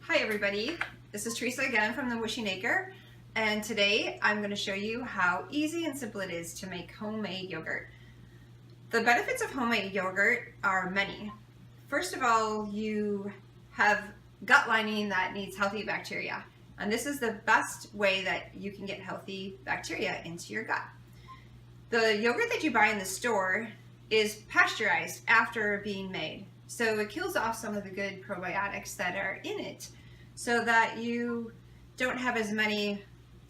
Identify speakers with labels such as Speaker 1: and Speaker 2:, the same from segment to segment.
Speaker 1: Hi everybody, this is Teresa again from the Wishing Acre, and today I'm going to show you how easy and simple it is to make homemade yogurt. The benefits of homemade yogurt are many. First of all, you have gut lining that needs healthy bacteria, and this is the best way that you can get healthy bacteria into your gut. The yogurt that you buy in the store is pasteurized after being made, so it kills off some of the good probiotics that are in it so that you don't have as many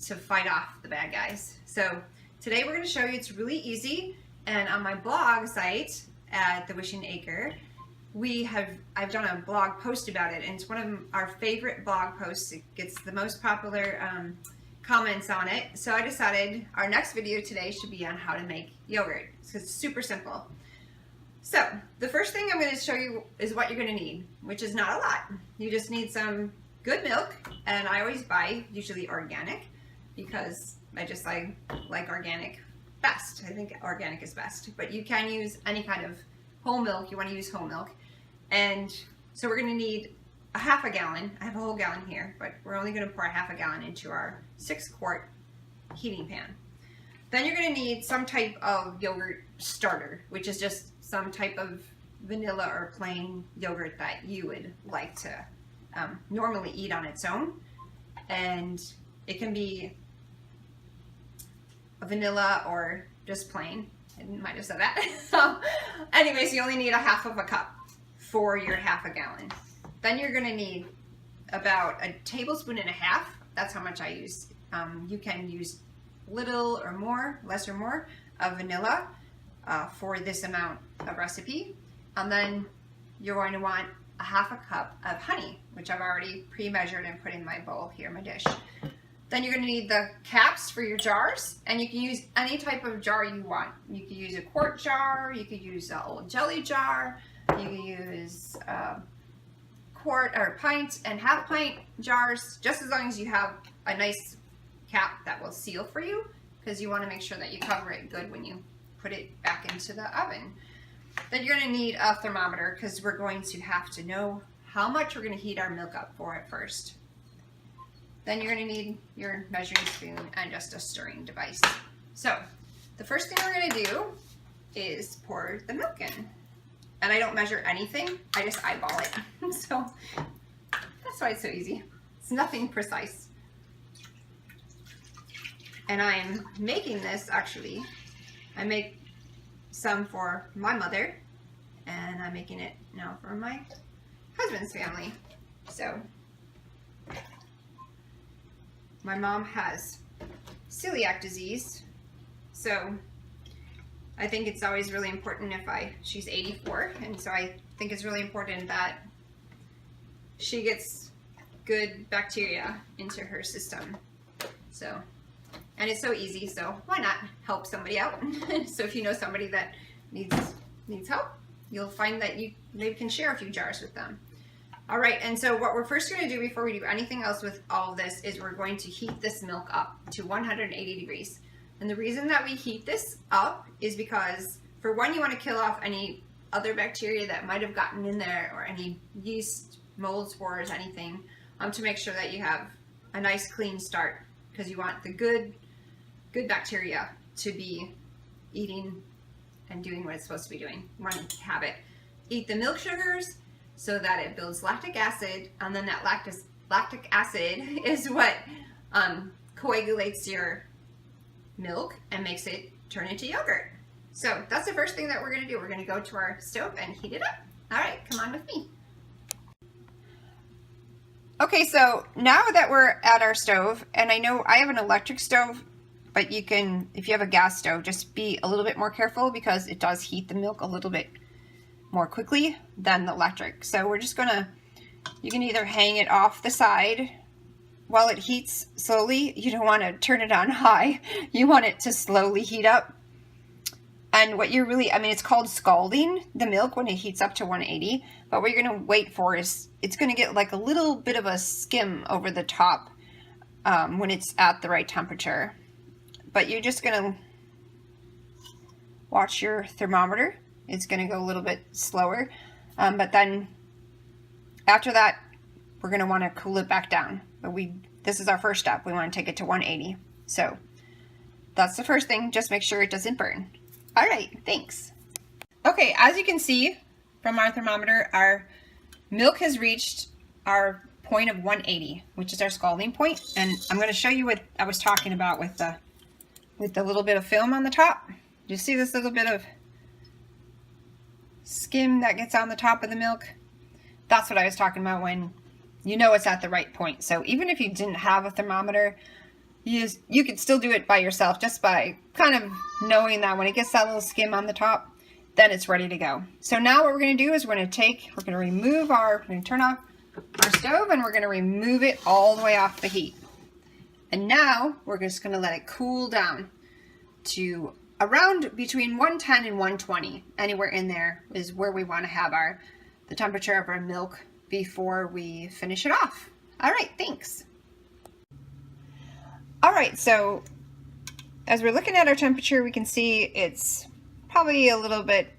Speaker 1: to fight off the bad guys. So today we're going to show you it's really easy, and on my blog site at the Wishing Acre I've done a blog post about it, and it's one of our favorite blog posts. It gets the most popular comments on it. So I decided our next video today should be on how to make yogurt. So it's super simple. So the first thing I'm going to show you is what you're going to need, which is not a lot. You just need some good milk, and I always buy usually organic because I just like organic best. I think organic is best, but you can use any kind of whole milk. You want to use whole milk. And so we're going to need a half a gallon. I have a whole gallon here, but we're only going to pour a half a gallon into our 6-quart heating pan. Then you're going to need some type of yogurt starter, which is just some type of vanilla or plain yogurt that you would like to normally eat on its own. And it can be a vanilla or just plain. I might have said that. So anyways, you only need a half of a cup for your half a gallon. Then you're going to need about a tablespoon and a half. That's how much I use. You can use little or more, less or more, of vanilla for this amount of recipe. And then you're going to want a half a cup of honey, which I've already pre-measured and put in my bowl here, my dish. Then you're going to need the caps for your jars, and you can use any type of jar you want. You could use a quart jar, you could use an old jelly jar, you could use quart or pint and half pint jars, just as long as you have a nice cap that will seal for you, because you want to make sure that you cover it good when you put it back into the oven. Then you're going to need a thermometer, because we're going to have to know how much we're going to heat our milk up for at first. Then you're going to need your measuring spoon and just a stirring device. So the first thing we're going to do is pour the milk in. And I don't measure anything, I just eyeball it. So that's why it's so easy. It's nothing precise. And I'm making this, actually, I make some for my mother, and I'm making it now for my husband's family. So my mom has celiac disease, so I think it's always really important she's 84, and so I think it's really important that she gets good bacteria into her system. So, and it's so easy, so why not help somebody out? So if you know somebody that needs help, you'll find that you maybe can share a few jars with them. All right, and so what we're first going to do before we do anything else with all of this is we're going to heat this milk up to 180 degrees. And the reason that we heat this up is because, for one, you want to kill off any other bacteria that might have gotten in there, or any yeast, mold spores, anything, to make sure that you have a nice clean start, because you want the good bacteria to be eating and doing what it's supposed to be doing. You want to have it eat the milk sugars so that it builds lactic acid, and then that lactic acid is what coagulates your milk and makes it turn into yogurt. So that's the first thing that we're going to do. We're going to go to our stove and heat it up. All right, come on with me. Okay, so now that we're at our stove, and I know I have an electric stove, but you can, if you have a gas stove, just be a little bit more careful, because it does heat the milk a little bit more quickly than the electric. So we're just gonna, you can either hang it off the side while it heats slowly. You don't want to turn it on high. You want it to slowly heat up. And what you're really, I mean, it's called scalding the milk when it heats up to 180. But what you're going to wait for is it's going to get like a little bit of a skim over the top when it's at the right temperature. But you're just going to watch your thermometer. It's going to go a little bit slower. But then after that we're going to want to cool it back down. But this is our first step. We want to take it to 180. So that's the first thing. Just make sure it doesn't burn. All right, thanks. Okay, as you can see from our thermometer, our milk has reached our point of 180, which is our scalding point. And I'm going to show you what I was talking about with the little bit of film on the top. You see this little bit of skim that gets on the top of the milk? That's what I was talking about when you know it's at the right point. So even if you didn't have a thermometer, you could still do it by yourself, just by kind of knowing that when it gets that little skim on the top, then it's ready to go. So now what we're going to do is we're going to remove we're going to turn off our stove, and we're going to remove it all the way off the heat. And now we're just going to let it cool down to around between 110 and 120. Anywhere in there is where we want to have the temperature of our milk before we finish it off. All right, thanks. All right, so as we're looking at our temperature, we can see it's probably a little bit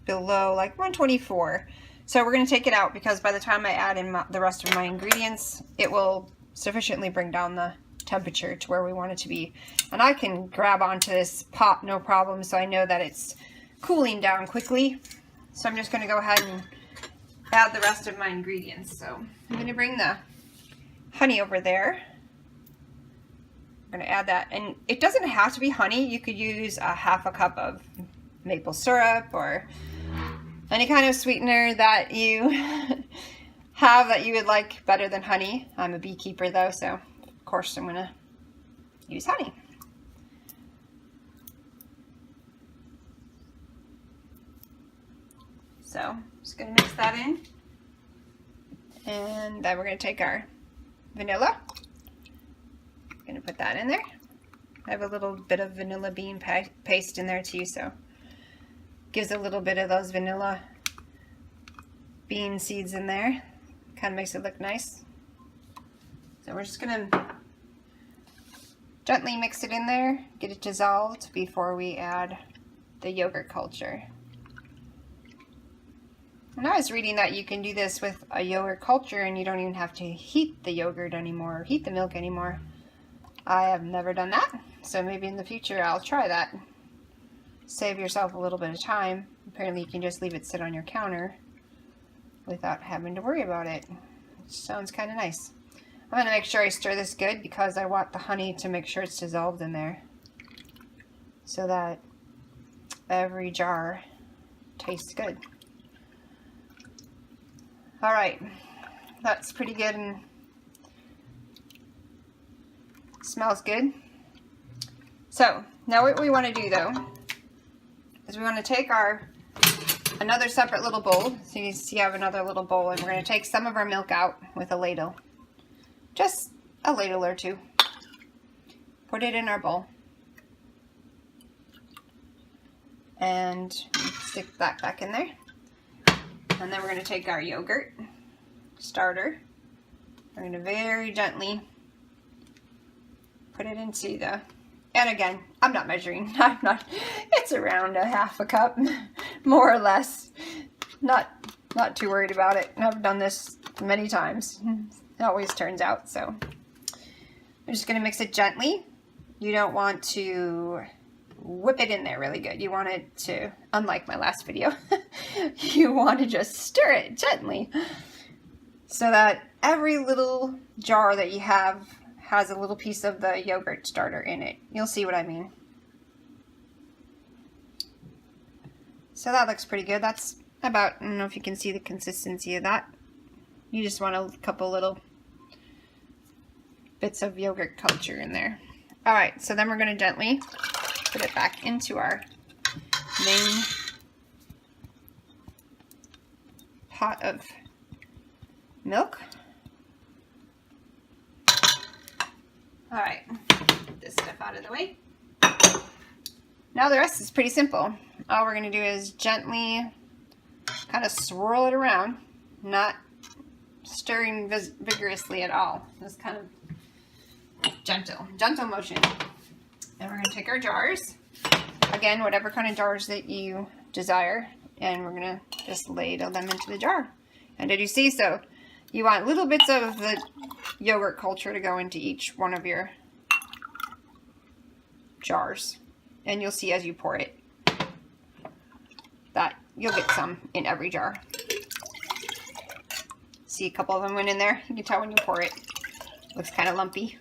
Speaker 1: below, like 124. So we're going to take it out, because by the time I add in the rest of my ingredients, it will sufficiently bring down the temperature to where we want it to be. And I can grab onto this pot no problem, so I know that it's cooling down quickly. So I'm just going to go ahead and add the rest of my ingredients. So I'm going to bring the honey over there. I'm going to add that, and it doesn't have to be honey. You could use a half a cup of maple syrup or any kind of sweetener that you have that you would like better than honey. I'm a beekeeper though, so of course I'm going to use honey. So I'm just going to mix that in, and then we're going to take our vanilla. I'm going to put that in there. I have a little bit of vanilla bean paste in there too, so gives a little bit of those vanilla bean seeds in there. Kind of makes it look nice. So we're just going to gently mix it in there, get it dissolved before we add the yogurt culture. And I was reading that you can do this with a yogurt culture and you don't even have to heat the yogurt anymore, or heat the milk anymore. I have never done that, so maybe in the future I'll try that. Save yourself a little bit of time. Apparently you can just leave it sit on your counter without having to worry about it. Which sounds kind of nice. I'm going to make sure I stir this good, because I want the honey to make sure it's dissolved in there, so that every jar tastes good. Alright, that's pretty good and smells good. So now what we want to do though is we want to take another separate little bowl. So you see I have another little bowl, and we're going to take some of our milk out with a ladle. Just a ladle or two. Put it in our bowl. And stick that back in there. And then we're going to take our yogurt starter. We're going to very gently put it into and again, I'm not measuring. It's around a half a cup, more or less. Not too worried about it. I've done this many times. It always turns out. So I'm just going to mix it gently. You don't want to whip it in there really good. You want it to, unlike my last video, you want to just stir it gently so that every little jar that you have has a little piece of the yogurt starter in it. You'll see what I mean. So that looks pretty good. That's about, I don't know if you can see the consistency of that. You just want a couple little bits of yogurt culture in there. Alright, so then we're going to gently put it back into our main pot of milk. Alright, get this stuff out of the way. Now the rest is pretty simple. All we're going to do is gently kind of swirl it around, not stirring vigorously at all. Just kind of gentle motion. And we're going to take our jars, again, whatever kind of jars that you desire, and we're going to just ladle them into the jar. And did you see? So You want little bits of the yogurt culture to go into each one of your jars. And you'll see as you pour it that you'll get some in every jar. See a couple of them went in there. You can tell when you pour it. Looks kind of lumpy.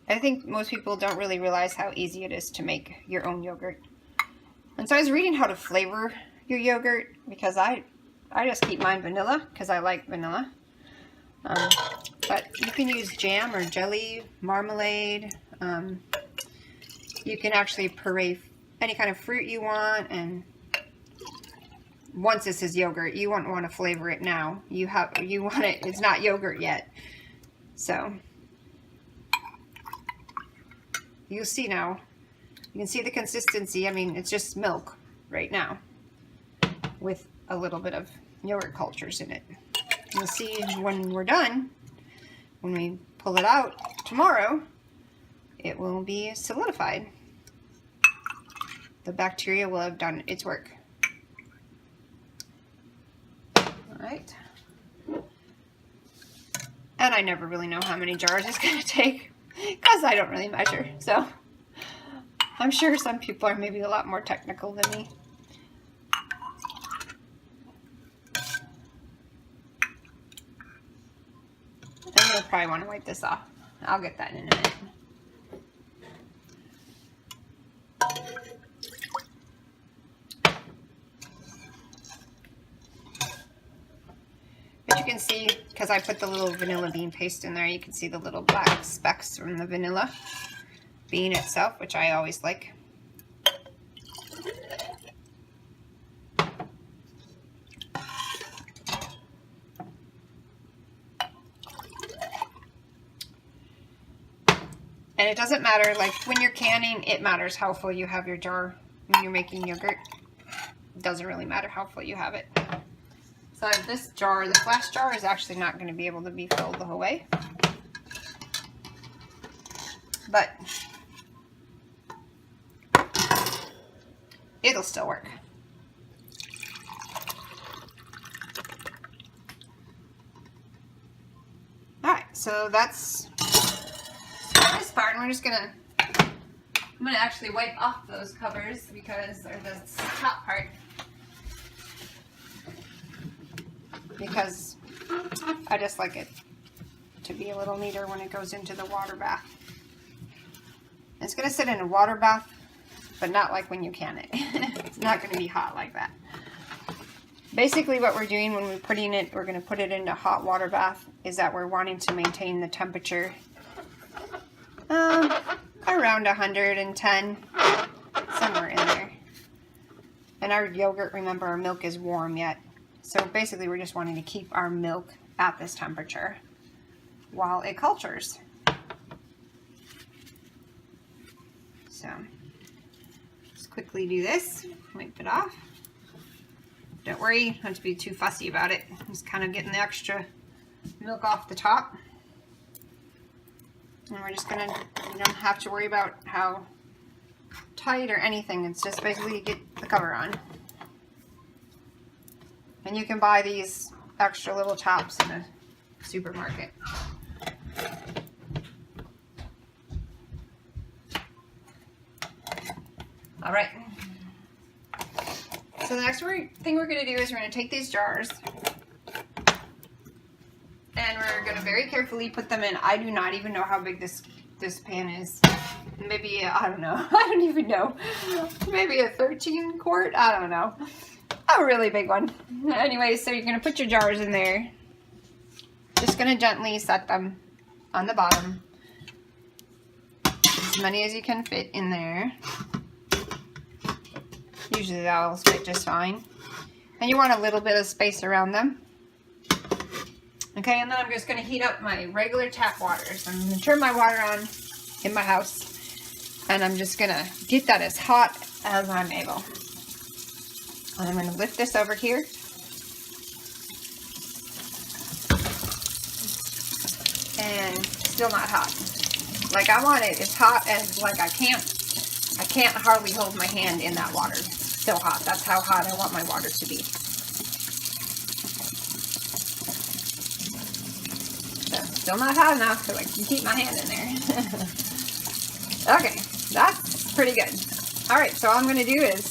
Speaker 1: I think most people don't really realize how easy it is to make your own yogurt. And so I was reading how to flavor your yogurt because I just keep mine vanilla because I like vanilla. But you can use jam or jelly, marmalade. You can actually puree any kind of fruit you want. And once this is yogurt, you won't want to flavor it now. You want it. It's not yogurt yet. So you'll see now. You can see the consistency. I mean, it's just milk right now with a little bit of yogurt cultures in it. You'll see when we're done, when we pull it out tomorrow, it will be solidified. The bacteria will have done its work. All right. And I never really know how many jars it's going to take because I don't really measure. So I'm sure some people are maybe a lot more technical than me. And you'll probably want to wipe this off. I'll get that in a minute. But you can see, because I put the little vanilla bean paste in there, you can see the little black specks from the vanilla bean itself, which I always like. And it doesn't matter, like when you're canning, it matters how full you have your jar when you're making yogurt. It doesn't really matter how full you have it. So this jar, the flash jar, is actually not going to be able to be filled the whole way. But it'll still work. Alright, so that's this part. And we're just gonna, I'm gonna actually wipe off those covers because, or the top part, because I just like it to be a little neater when it goes into the water bath. It's gonna sit in a water bath, but not like when you can it. It's not gonna be hot like that. Basically what we're doing when we're putting it, we're gonna put it into hot water bath, is that we're wanting to maintain the temperature around 110, somewhere in there. And our yogurt, remember, our milk is warm yet. So basically we're just wanting to keep our milk at this temperature while it cultures. So just quickly do this, wipe it off. Don't worry, you don't have to be too fussy about it. Just kind of getting the extra milk off the top. And we're just gonna, you don't have to worry about how tight or anything. It's just basically get the cover on. And you can buy these extra little tops in the supermarket. All right. So the next thing we're gonna do is we're gonna take these jars and we're gonna very carefully put them in. I do not even know how big this pan is. Maybe, I don't know. I don't even know. Maybe a 13 quart? I don't know. A really big one. Anyway, so you're gonna put your jars in there. Just gonna gently set them on the bottom. As many as you can fit in there. Usually that'll fit just fine. And you want a little bit of space around them. Okay, and then I'm just going to heat up my regular tap water. So I'm going to turn my water on in my house. And I'm just going to get that as hot as I'm able. And I'm going to lift this over here. And still not hot. Like I want it as hot as, like I can't hardly hold my hand in that water. so hot. That's how hot I want my water to be. So, still not hot enough so I can keep my hand in there. Okay, that's pretty good. All right, so all I'm going to do is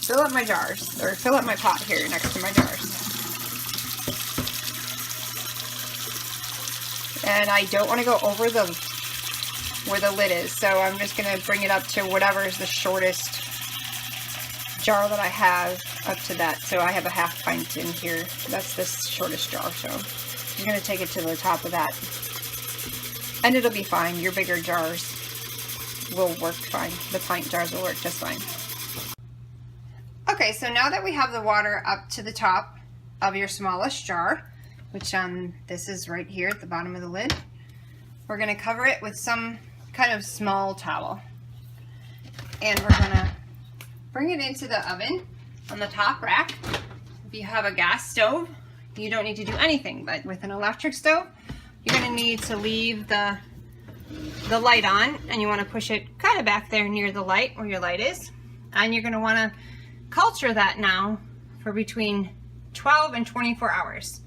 Speaker 1: fill up my jars, or fill up my pot here next to my jars. And I don't want to go over where the lid is, so I'm just going to bring it up to whatever is the shortest jar that I have up to that. So I have a half pint in here. That's the shortest jar, so I'm going to take it to the top of that. And it'll be fine. Your bigger jars will work fine. The pint jars will work just fine. Okay, so now that we have the water up to the top of your smallest jar, which this is right here at the bottom of the lid, we're going to cover it with some kind of small towel. And we're going to bring it into the oven on the top rack. If you have a gas stove, you don't need to do anything, but with an electric stove, you're going to need to leave the light on, and you want to push it kind of back there near the light where your light is. And you're going to want to culture that now for between 12 and 24 hours.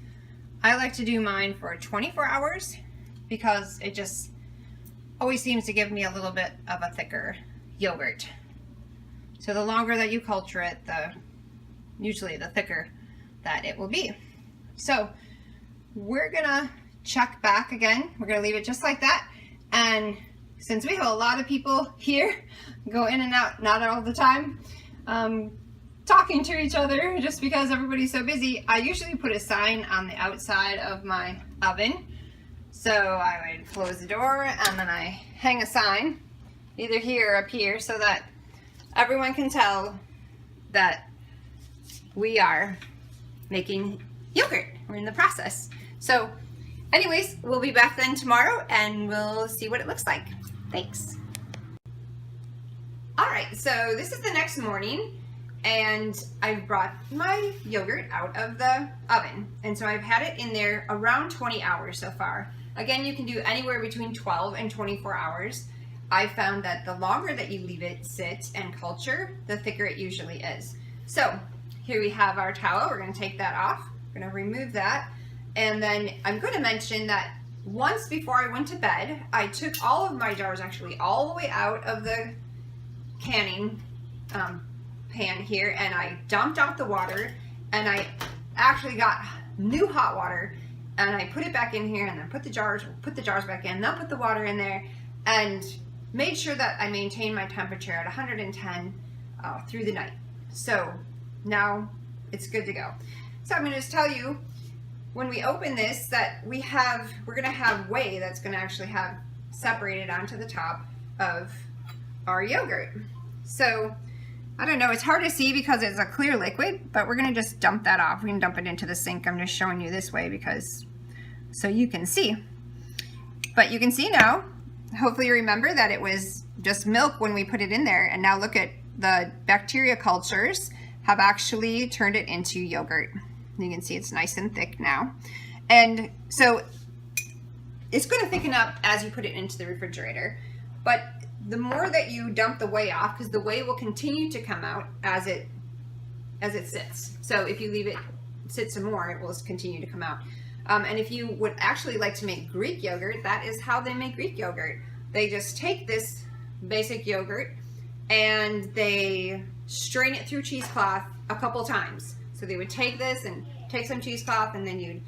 Speaker 1: I like to do mine for 24 hours because it just always seems to give me a little bit of a thicker yogurt. So the longer that you culture it, usually the thicker that it will be. So we're gonna check back again. We're gonna leave it just like that. And since we have a lot of people here, go in and out, not all the time, talking to each other just because everybody's so busy, I usually put a sign on the outside of my oven. So I would close the door and then I hang a sign either here or up here so that everyone can tell that we are making yogurt. We're in the process. So anyways, we'll be back then tomorrow and we'll see what it looks like. Thanks. All right, so this is the next morning and I've brought my yogurt out of the oven. And so I've had it in there around 20 hours so far. Again, you can do anywhere between 12 and 24 hours. I found that the longer that you leave it sit and culture, the thicker it usually is. So here we have our towel. We're going to take that off. We're going to remove that. And then I'm going to mention that once before I went to bed, I took all of my jars actually all the way out of the canning pan here, and I dumped out the water, and I actually got new hot water, and I put it back in here, and then put the jars back in, then put the water in there, and made sure that I maintained my temperature at 110 through the night. So now it's good to go. So I'm going to just tell you, when we open this, that we're going to have whey that's going to actually have separated onto the top of our yogurt. So I don't know, it's hard to see because it's a clear liquid, but we're going to just dump that off. We can dump it into the sink. I'm just showing you this way so you can see. But you can see now, hopefully you remember that it was just milk when we put it in there, and now look at the bacteria cultures have actually turned it into yogurt. You can see it's nice and thick now. And so it's going to thicken up as you put it into the refrigerator. But the more that you dump the whey off, because the whey will continue to come out as it sits. So if you leave it sit some more, it will continue to come out. And if you would actually like to make Greek yogurt, that is how they make Greek yogurt. They just take this basic yogurt and they strain it through cheesecloth a couple times. So they would take this and take some cheesecloth, and then you'd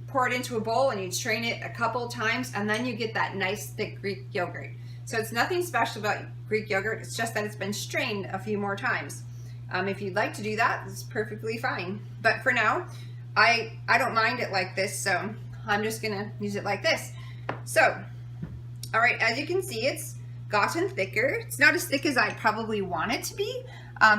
Speaker 1: pour it into a bowl and you'd strain it a couple times, and then you get that nice thick Greek yogurt. So it's nothing special about Greek yogurt, it's just that it's been strained a few more times. If you'd like to do that, it's perfectly fine. But for now, I don't mind it like this, so I'm just gonna use it like this. So, all right, as you can see, it's gotten thicker. It's not as thick as I probably want it to be,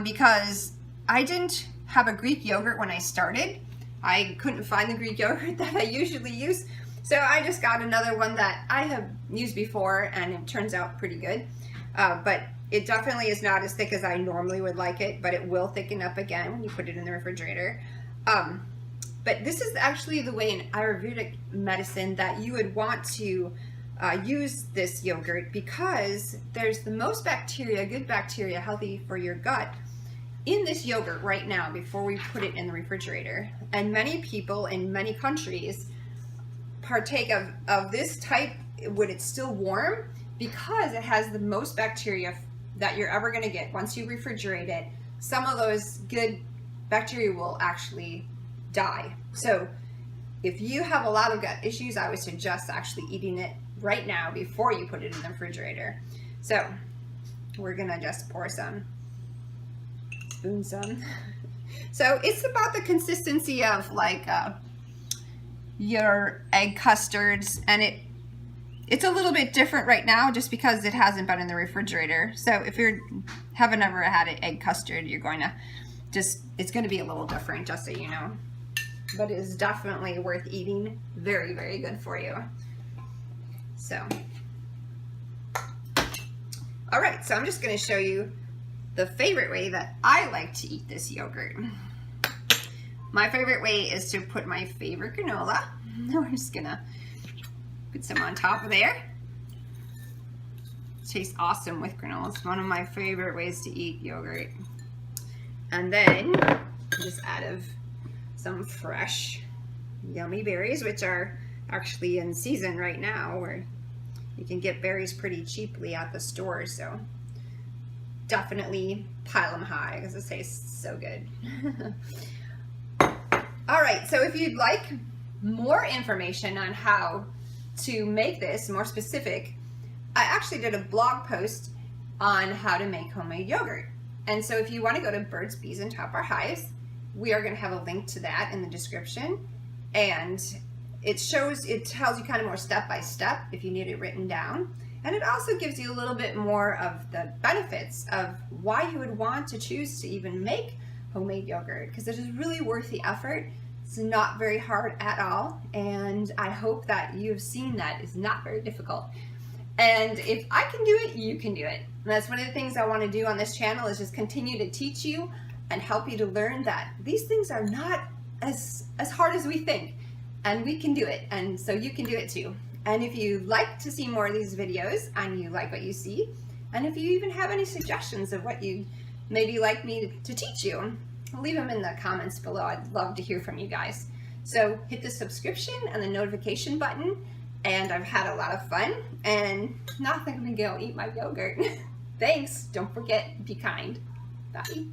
Speaker 1: because I didn't have a Greek yogurt when I started. I couldn't find the Greek yogurt that I usually use, so I just got another one that I have used before, and it turns out pretty good. But it definitely is not as thick as I normally would like it, but it will thicken up again when you put it in the refrigerator. But this is actually the way in Ayurvedic medicine that you would want to use this yogurt, because there's the most bacteria, good bacteria, healthy for your gut, in this yogurt right now before we put it in the refrigerator. And many people in many countries partake of this type when it's still warm because it has the most bacteria that you're ever going to get. Once you refrigerate it, some of those good bacteria will actually die. So if you have a lot of gut issues, I would suggest actually eating it right now before you put it in the refrigerator. So we're gonna just pour some, spoon some. So it's about the consistency of like your egg custards, and it's a little bit different right now just because it hasn't been in the refrigerator. So if you haven't ever had an egg custard, you're going to it's going to be a little different, just so you know. But it is definitely worth eating. Very, very good for you. So, all right, so I'm just going to show you the favorite way that I like to eat this yogurt. My favorite way is to put my favorite granola. We're just going to put some on top of there. It tastes awesome with granola. It's one of my favorite ways to eat yogurt. And then just add some fresh yummy berries, which are actually in season right now, where you can get berries pretty cheaply at the store. So definitely pile them high because it tastes so good. All right, so if you'd like more information on how to make this more specific, I actually did a blog post on how to make homemade yogurt. And so if you want to go to Birds, Bees, and Top Our Hives, we are going to have a link to that in the description. And it tells you kind of more step by step if you need it written down. And it also gives you a little bit more of the benefits of why you would want to choose to even make homemade yogurt, because it is really worth the effort. It's not very hard at all. And I hope that you've seen that it's not very difficult. And if I can do it, you can do it. And that's one of the things I want to do on this channel, is just continue to teach you and help you to learn that these things are not as hard as we think, and we can do it, and so you can do it too. And if you like to see more of these videos and you like what you see, and if you even have any suggestions of what you'd maybe like me to teach you, leave them in the comments below. I'd love to hear from you guys. So hit the subscription and the notification button, and I've had a lot of fun, and now I think I'm gonna go eat my yogurt. Thanks. Don't forget, be kind. Bye.